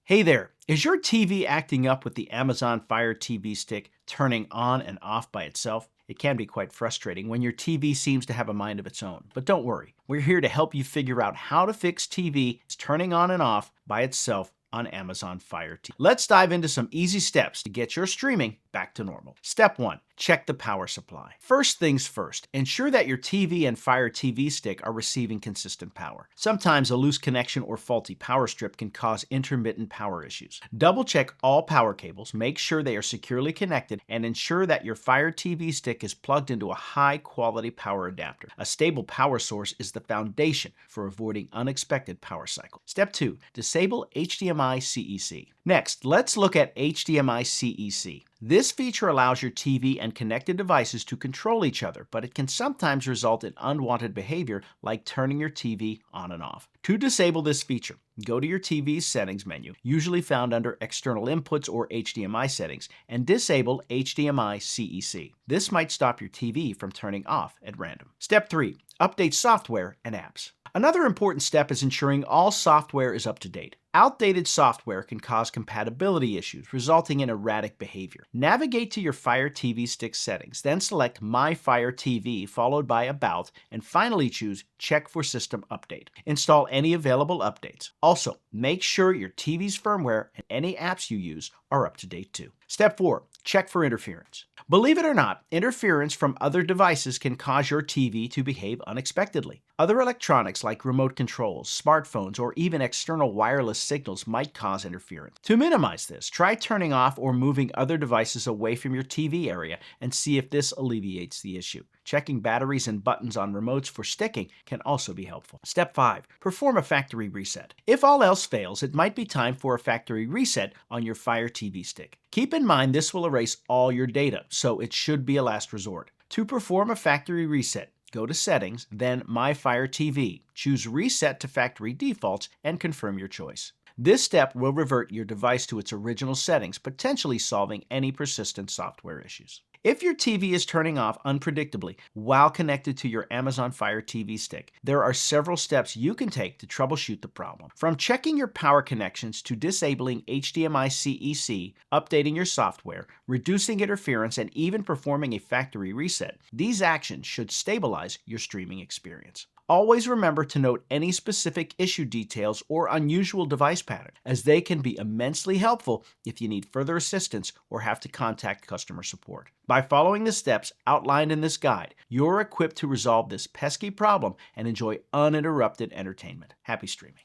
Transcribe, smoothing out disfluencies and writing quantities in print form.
Hey there, is your TV acting up with the Amazon Fire TV stick turning on and off by itself? It can be quite frustrating when your TV seems to have a mind of its own. But don't worry, we're here to help you figure out how to fix TV turning on and off by itself on Amazon Fire TV. Let's dive into some easy steps to get your streaming back to normal. Step 1. Check the power supply. First things first, ensure that your TV and Fire TV stick are receiving consistent power. Sometimes a loose connection or faulty power strip can cause intermittent power issues. Double check all power cables, make sure they are securely connected, and ensure that your Fire TV stick is plugged into a high-quality power adapter. A stable power source is the foundation for avoiding unexpected power cycles. Step 2. Disable HDMI CEC. Next, let's look at HDMI CEC. This feature allows your TV and connected devices to control each other, but it can sometimes result in unwanted behavior like turning your TV on and off. To disable this feature, go to your TV's settings menu, usually found under External Inputs or HDMI settings, and disable HDMI CEC. This might stop your TV from turning off at random. Step 3. Update software and apps. Another important step is ensuring all software is up to date. Outdated software can cause compatibility issues, resulting in erratic behavior. Navigate to your Fire TV stick settings, then select My Fire TV followed by About, and finally choose Check for System Update. Install any available updates. Also, make sure your TV's firmware and any apps you use are up to date too. Step 4. Check for interference. Believe it or not, interference from other devices can cause your TV to behave unexpectedly. Other electronics like remote controls, smartphones, or even external wireless signals might cause interference. To minimize this, try turning off or moving other devices away from your TV area and see if this alleviates the issue. Checking batteries and buttons on remotes for sticking can also be helpful. Step 5. Perform a factory reset. If all else fails, it might be time for a factory reset on your Fire TV stick. Keep in mind this will erase all your data, so it should be a last resort. To perform a factory reset, go to Settings, then My Fire TV. Choose Reset to Factory Defaults and confirm your choice. This step will revert your device to its original settings, potentially solving any persistent software issues. If your TV is turning off unpredictably while connected to your Amazon Fire TV stick, there are several steps you can take to troubleshoot the problem. From checking your power connections to disabling HDMI CEC, updating your software, reducing interference, and even performing a factory reset, these actions should stabilize your streaming experience. Always remember to note any specific issue details or unusual device patterns, as they can be immensely helpful if you need further assistance or have to contact customer support. By following the steps outlined in this guide, you're equipped to resolve this pesky problem and enjoy uninterrupted entertainment. Happy streaming.